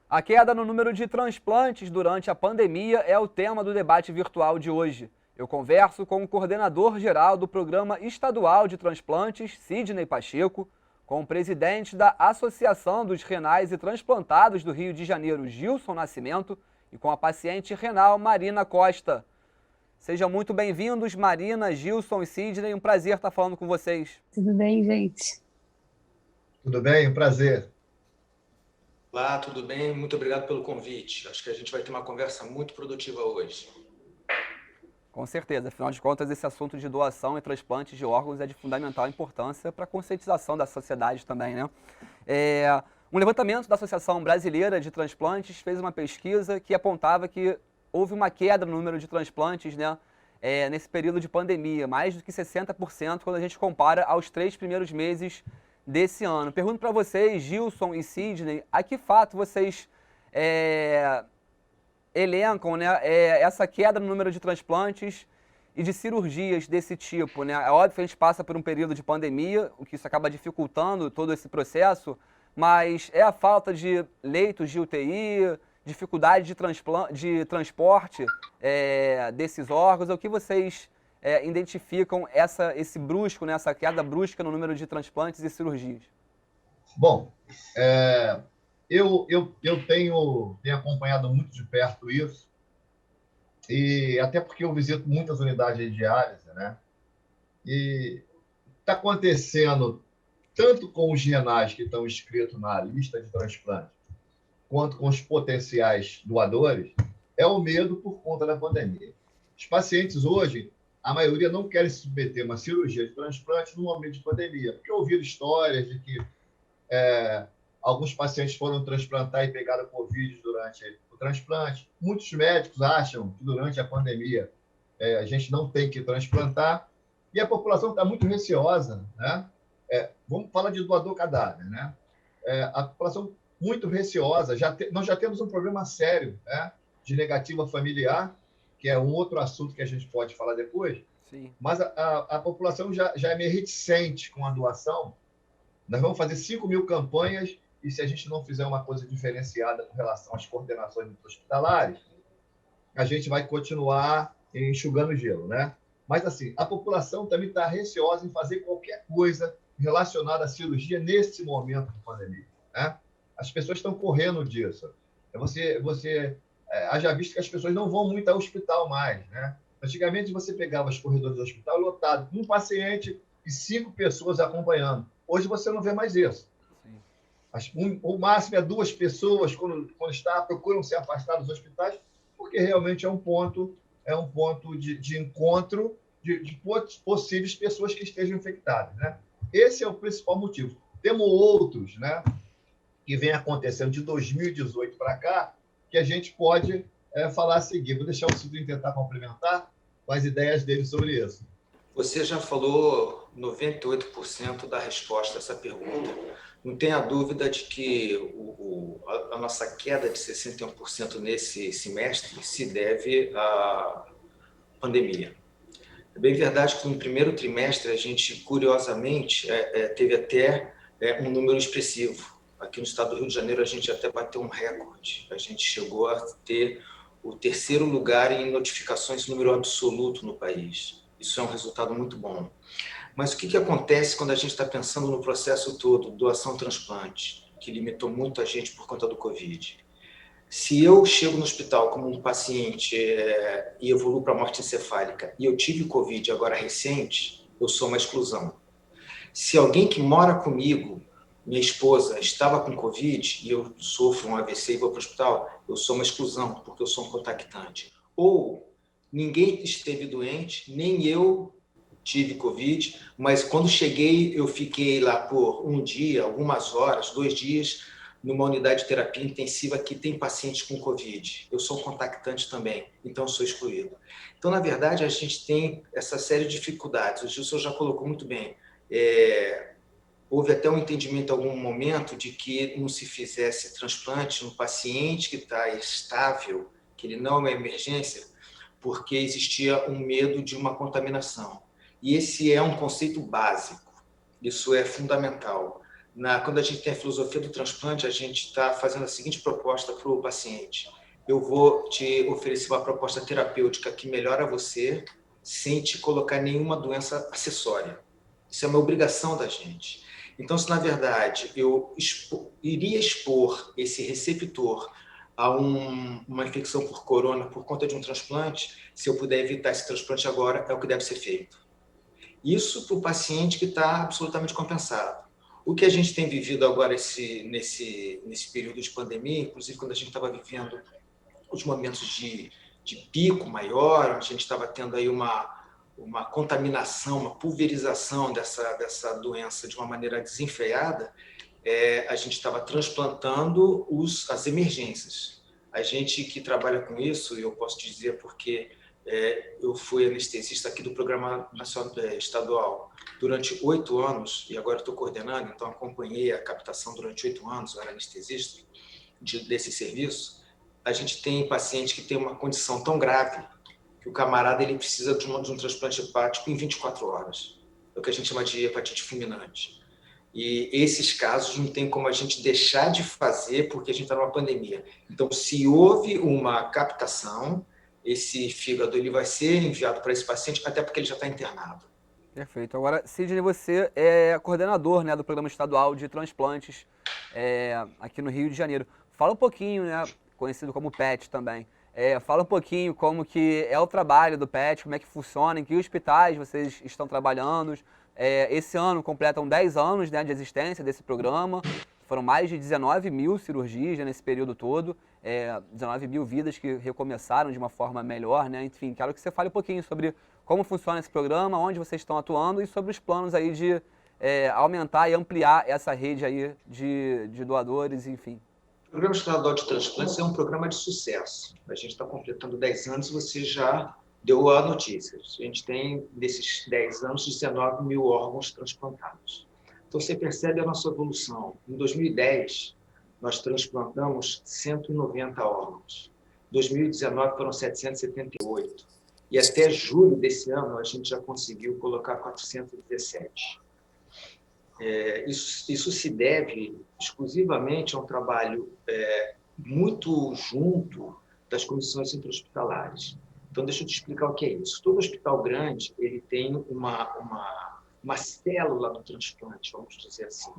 A queda no número de transplantes durante a pandemia é o tema do debate virtual de hoje. Eu converso com o coordenador geral do Programa Estadual de Transplantes, Sidney Pacheco, com o presidente da Associação dos Renais e Transplantados do Rio de Janeiro, Gilson Nascimento, e com a paciente renal Marina Costa. Sejam muito bem-vindos, Marina, Gilson e Sidney. Um prazer estar falando com vocês. Tudo bem, gente? Tudo bem? Um prazer. Olá, tudo bem? Muito obrigado pelo convite. Acho que a gente vai ter uma conversa muito produtiva hoje. Com certeza. Afinal de contas, esse assunto de doação e transplante de órgãos é de fundamental importância para a conscientização da sociedade também, né? Um levantamento da Associação Brasileira de Transplantes fez uma pesquisa que apontava que houve uma queda no número de transplantes, né, nesse período de pandemia, mais do que 60% quando a gente compara aos 3 primeiros meses desse ano. Pergunto para vocês, Gilson e Sidney, a que fato vocês elencam, né, essa queda no número de transplantes e de cirurgias desse tipo, né? É óbvio que a gente passa por um período de pandemia, o que isso acaba dificultando todo esse processo, mas é a falta de leitos de UTI, dificuldade de transporte desses órgãos, o que vocês identificam esse brusco, né, essa queda brusca no número de transplantes e cirurgias? Bom, eu tenho acompanhado muito de perto isso, e até porque eu visito muitas unidades de diálise, né? E está acontecendo tanto com os renais que estão inscritos na lista de transplante, quanto com os potenciais doadores, é o medo por conta da pandemia. Os pacientes hoje, a maioria não querem se submeter a uma cirurgia de transplante no momento de pandemia, porque ouviram histórias de que alguns pacientes foram transplantar e pegaram Covid durante o transplante. Muitos médicos acham que durante a pandemia a gente não tem que transplantar, e a população está muito receosa, né? Vamos falar de doador cadáver, né? A população muito receosa. Nós já temos um problema sério, né, de negativa familiar, que é um outro assunto que a gente pode falar depois. Sim. Mas a população já é meio reticente com a doação. Nós vamos fazer 5.000 campanhas, e se a gente não fizer uma coisa diferenciada com relação às coordenações hospitalares, a gente vai continuar enxugando gelo, né? Mas, assim, a população também está receosa em fazer qualquer coisa relacionada à cirurgia nesse momento de pandemia, né? As pessoas estão correndo disso. Haja visto que as pessoas não vão muito ao hospital mais, né? Antigamente, você pegava os corredores do hospital lotados, um paciente e 5 pessoas acompanhando. Hoje, você não vê mais isso. O máximo é 2 pessoas, quando procuram se afastar dos hospitais, porque realmente é um ponto de encontro de possíveis pessoas que estejam infectadas, né? Esse é o principal motivo. Temos outros, né, que vem acontecendo de 2018 para cá, que a gente pode falar a seguir. Vou deixar o Sidney tentar complementar com as ideias dele sobre isso. Você já falou 98% da resposta a essa pergunta. Não tenha dúvida de que a nossa queda de 61% nesse semestre se deve à pandemia. É bem verdade que no primeiro trimestre a gente, curiosamente, teve até um número expressivo. Aqui no estado do Rio de Janeiro a gente até bateu um recorde. A gente chegou a ter o 3º lugar em notificações, número absoluto no país. Isso é um resultado muito bom. Mas o que acontece quando a gente está pensando no processo todo, doação-transplante, que limitou muito a gente por conta do Covid? Se eu chego no hospital como um paciente e evoluo para morte encefálica e eu tive Covid agora recente, eu sou uma exclusão. Se alguém que mora comigo, minha esposa, estava com Covid e eu sofro um AVC e vou para o hospital, eu sou uma exclusão, porque eu sou um contactante. Ou ninguém esteve doente, nem eu tive Covid, mas quando cheguei eu fiquei lá por um dia, algumas horas, 2 dias, numa unidade de terapia intensiva que tem pacientes com Covid. Eu sou um contactante também, então eu sou excluído. Então, na verdade, a gente tem essa série de dificuldades. O Gilson já colocou muito bem. Houve até um entendimento em algum momento de que não se fizesse transplante no paciente que está estável, que ele não é uma emergência, porque existia um medo de uma contaminação. E esse é um conceito básico. Isso é fundamental. Quando a gente tem a filosofia do transplante, a gente está fazendo a seguinte proposta para o paciente: eu vou te oferecer uma proposta terapêutica que melhora você sem te colocar nenhuma doença acessória. Isso é uma obrigação da gente. Então, se na verdade eu iria expor esse receptor a uma infecção por corona por conta de um transplante, se eu puder evitar esse transplante agora, é o que deve ser feito. Isso para o paciente que está absolutamente compensado. O que a gente tem vivido agora nesse período de pandemia, inclusive quando a gente estava vivendo os momentos de pico maior, a gente estava tendo aí uma contaminação, uma pulverização dessa doença de uma maneira desenfreada, a gente estava transplantando as emergências. A gente que trabalha com isso, eu posso te dizer porque eu fui anestesista aqui do Programa Nacional Estadual durante 8 anos, e agora estou coordenando, então acompanhei a captação durante 8 anos, eu era anestesista desse serviço. A gente tem paciente que tem uma condição tão grave que o camarada ele precisa de um transplante hepático em 24 horas. É o que a gente chama de hepatite fulminante. E esses casos não tem como a gente deixar de fazer porque a gente está numa pandemia. Então, se houve uma captação, esse fígado ele vai ser enviado para esse paciente, até porque ele já está internado. Perfeito. Agora, Sidney, você é coordenador, né, do Programa Estadual de Transplantes aqui no Rio de Janeiro. Fala um pouquinho, né, conhecido como PET também. Fala um pouquinho como que é o trabalho do PET, como é que funciona, em que hospitais vocês estão trabalhando. Esse ano completam 10 anos, né, de existência desse programa. Foram mais de 19 mil cirurgias, né, nesse período todo. 19 mil vidas que recomeçaram de uma forma melhor, né? Enfim, quero que você fale um pouquinho sobre como funciona esse programa, onde vocês estão atuando e sobre os planos aí de aumentar e ampliar essa rede aí de doadores, enfim. O Programa Estadual de Transplantes é um programa de sucesso. A gente está completando 10 anos e você já deu a notícia. A gente tem, nesses 10 anos, 19 mil órgãos transplantados. Então, você percebe a nossa evolução. Em 2010, nós transplantamos 190 órgãos. Em 2019, foram 778. E até julho desse ano, a gente já conseguiu colocar 417. Isso se deve exclusivamente a um trabalho muito junto das comissões intra-hospitalares. Então, deixa eu te explicar o que é isso. Todo hospital grande ele tem uma célula do transplante, vamos dizer assim,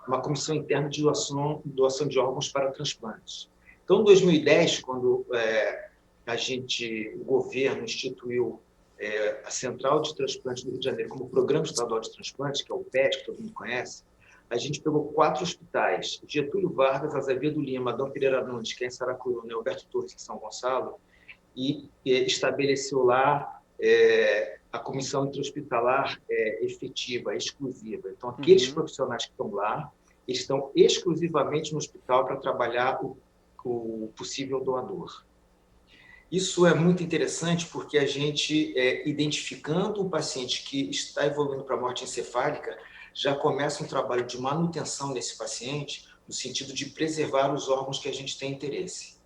uma comissão interna de doação de órgãos para transplantes. Então, em 2010, quando o governo instituiu a Central de Transplante do Rio de Janeiro como Programa Estadual de Transplante, que é o PET, que todo mundo conhece, a gente pegou 4 hospitais, Getúlio Vargas, Azevedo Lima, Dom Pereira Nunes, que é em Saracuruna, e Alberto Torres, em São Gonçalo, e estabeleceu lá a comissão intra-hospitalar efetiva, exclusiva. Então, aqueles profissionais que estão lá, eles estão exclusivamente no hospital para trabalhar o possível doador. Isso é muito interessante porque a gente, identificando o paciente que está evoluindo para a morte encefálica, já começa um trabalho de manutenção desse paciente, no sentido de preservar os órgãos que a gente tem interesse.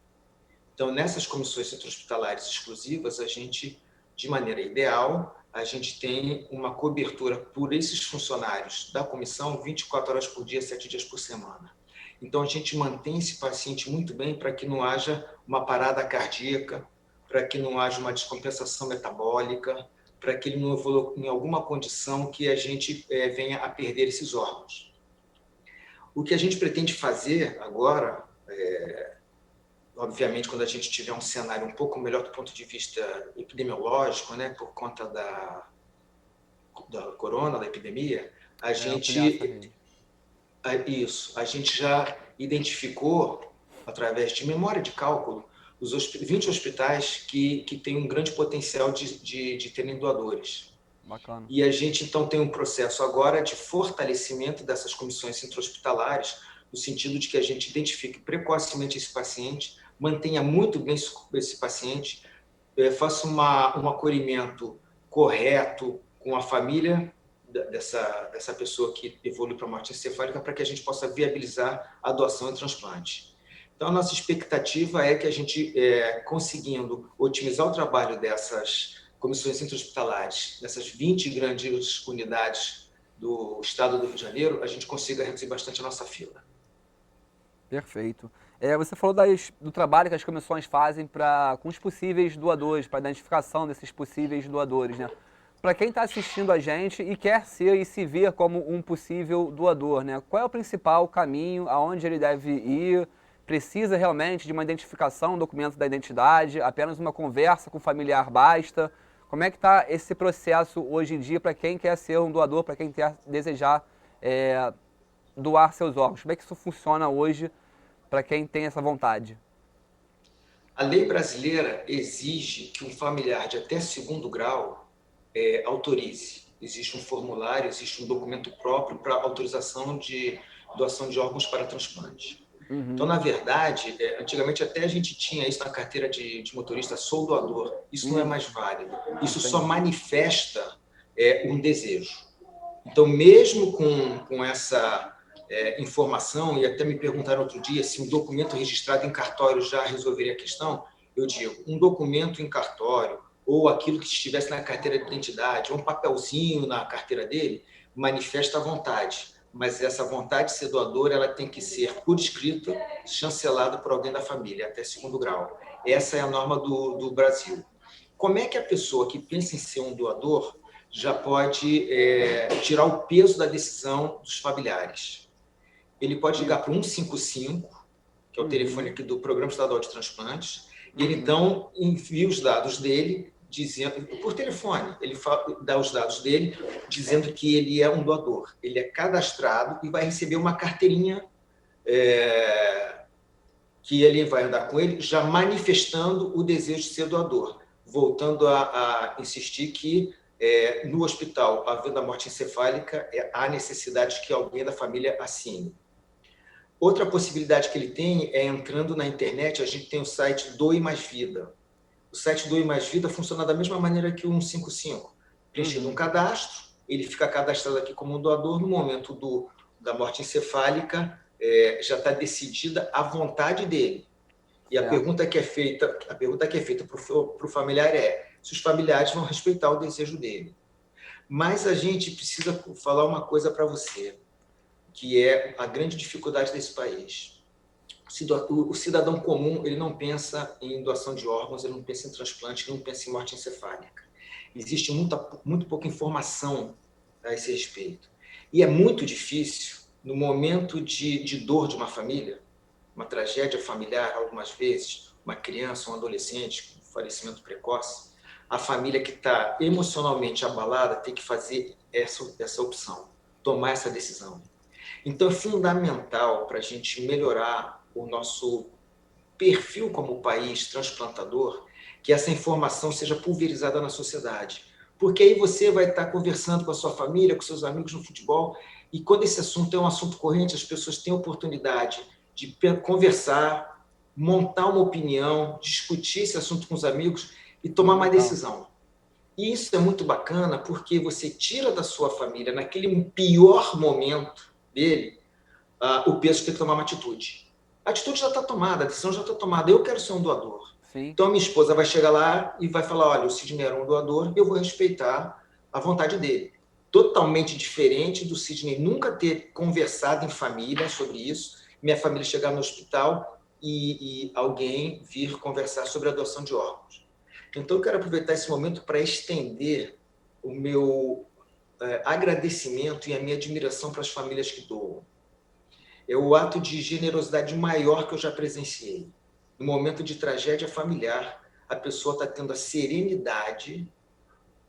Então, nessas comissões intra-hospitalares exclusivas, a gente, de maneira ideal, a gente tem uma cobertura por esses funcionários da comissão 24 horas por dia, 7 dias por semana. Então, a gente mantém esse paciente muito bem para que não haja uma parada cardíaca, para que não haja uma descompensação metabólica, para que ele não evolua em alguma condição que a gente venha a perder esses órgãos. O que a gente pretende fazer agora, obviamente, quando a gente tiver um cenário um pouco melhor do ponto de vista epidemiológico, né, por conta da corona, da epidemia, a gente já identificou, através de memória de cálculo, os 20 hospitais que têm um grande potencial de terem doadores. Bacana. E a gente, então, tem um processo agora de fortalecimento dessas comissões intra-hospitalares, no sentido de que a gente identifique precocemente esse paciente, mantenha muito bem esse paciente, faça um acolhimento correto com a família dessa pessoa que evolui para a morte encefálica, para que a gente possa viabilizar a doação e transplante. Então, a nossa expectativa é que a gente, conseguindo otimizar o trabalho dessas comissões intra-hospitalares, dessas 20 grandes unidades do estado do Rio de Janeiro, a gente consiga reduzir bastante a nossa fila. Perfeito. Você falou do trabalho que as comissões fazem com os possíveis doadores, para a identificação desses possíveis doadores, né? Para quem está assistindo a gente e quer ser e se ver como um possível doador, né? Qual é o principal caminho, aonde ele deve ir? Precisa realmente de uma identificação, um documento da identidade? Apenas uma conversa com o familiar basta? Como é que está esse processo hoje em dia para quem quer ser um doador, para quem quer desejar doar seus órgãos? Como é que isso funciona hoje para quem tem essa vontade? A lei brasileira exige que um familiar de até segundo grau autorize. Existe um formulário, existe um documento próprio para autorização de doação de órgãos para transplante. Então, na verdade, antigamente até a gente tinha isso na carteira de motorista, sou doador. Isso não é mais válido. Isso só manifesta um desejo. Então, mesmo com essa informação, e até me perguntaram outro dia se um documento registrado em cartório já resolveria a questão, eu digo, um documento em cartório, ou aquilo que estivesse na carteira de identidade, ou um papelzinho na carteira dele, manifesta a vontade. Mas essa vontade de ser doador, ela tem que ser, por escrito, chancelada por alguém da família, até segundo grau. Essa é a norma do Brasil. Como é que a pessoa que pensa em ser um doador já pode tirar o peso da decisão dos familiares? Ele pode ligar para o 155, que é o telefone aqui do Programa Estadual de Transplantes, e ele, então, envia os dados dele, dizendo, por telefone, ele dá os dados dele, dizendo que ele é um doador. Ele é cadastrado e vai receber uma carteirinha que ele vai andar com ele, já manifestando o desejo de ser doador. Voltando a insistir que no hospital, havendo a morte encefálica, há necessidade que alguém da família assine. Outra possibilidade que ele tem é entrando na internet, a gente tem o site Doe Mais Vida. O site Doe Mais Vida funciona da mesma maneira que o 155. Preenchido um cadastro, ele fica cadastrado aqui como um doador. No momento da morte encefálica, já está decidida a vontade dele. E a pergunta que é feita para o familiar é se os familiares vão respeitar o desejo dele. Mas a gente precisa falar uma coisa para você, que é a grande dificuldade desse país. O cidadão comum, ele não pensa em doação de órgãos, ele não pensa em transplante, ele não pensa em morte encefálica. Existe muito pouca informação a esse respeito. E é muito difícil, no momento de dor de uma família, uma tragédia familiar, algumas vezes, uma criança, um adolescente com falecimento precoce, a família que está emocionalmente abalada tem que fazer essa opção, tomar essa decisão. Então, é fundamental para a gente melhorar o nosso perfil como país transplantador, que essa informação seja pulverizada na sociedade. Porque aí você vai estar conversando com a sua família, com seus amigos no futebol, e quando esse assunto é um assunto corrente, as pessoas têm a oportunidade de conversar, montar uma opinião, discutir esse assunto com os amigos e tomar uma decisão. E isso é muito bacana porque você tira da sua família, naquele pior momento dele, o peso de ter que tomar uma atitude. A atitude já está tomada, a decisão já está tomada. Eu quero ser um doador. Sim. Então, a minha esposa vai chegar lá e vai falar, olha, o Sidney era um doador e eu vou respeitar a vontade dele. Totalmente diferente do Sidney nunca ter conversado em família sobre isso, minha família chegar no hospital e alguém vir conversar sobre a doação de órgãos. Então, eu quero aproveitar esse momento para estender o meu agradecimento e a minha admiração para as famílias que doam. É o ato de generosidade maior que eu já presenciei. No momento de tragédia familiar, a pessoa está tendo a serenidade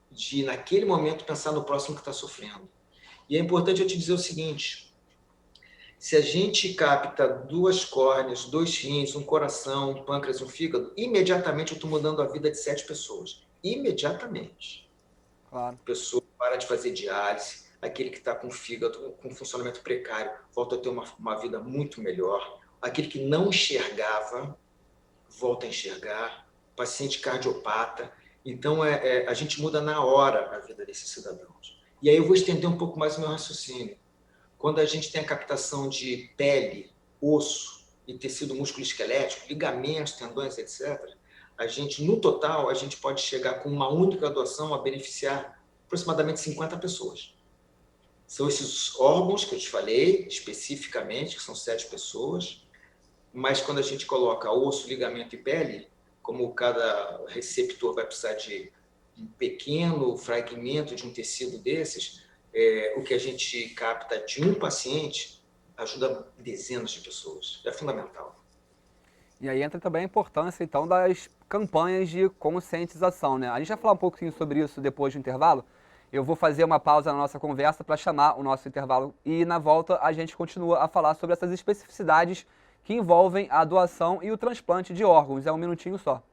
de, naquele momento, pensar no próximo que está sofrendo. E é importante eu te dizer o seguinte, se a gente capta 2 córneas, 2 rins, um coração, um pâncreas, um fígado, imediatamente eu estou mudando a vida de 7 pessoas. Imediatamente. Claro. A pessoa para de fazer diálise, aquele que está com o fígado com funcionamento precário volta a ter uma vida muito melhor. Aquele que não enxergava volta a enxergar. Paciente cardiopata. Então, a gente muda na hora a vida desses cidadãos. E aí eu vou estender um pouco mais o meu raciocínio. Quando a gente tem a captação de pele, osso e tecido músculo-esquelético, ligamentos, tendões, etc., no total, a gente pode chegar com uma única doação a beneficiar aproximadamente 50 pessoas. São esses órgãos que eu te falei, especificamente, que são 7 pessoas, mas quando a gente coloca osso, ligamento e pele, como cada receptor vai precisar de um pequeno fragmento de um tecido desses, o que a gente capta de um paciente ajuda dezenas de pessoas. É fundamental. E aí entra também a importância, então, das campanhas de conscientização, né? A gente vai falar um pouquinho sobre isso depois do intervalo. Eu vou fazer uma pausa na nossa conversa para chamar o nosso intervalo e, na volta, a gente continua a falar sobre essas especificidades que envolvem a doação e o transplante de órgãos. É um minutinho só.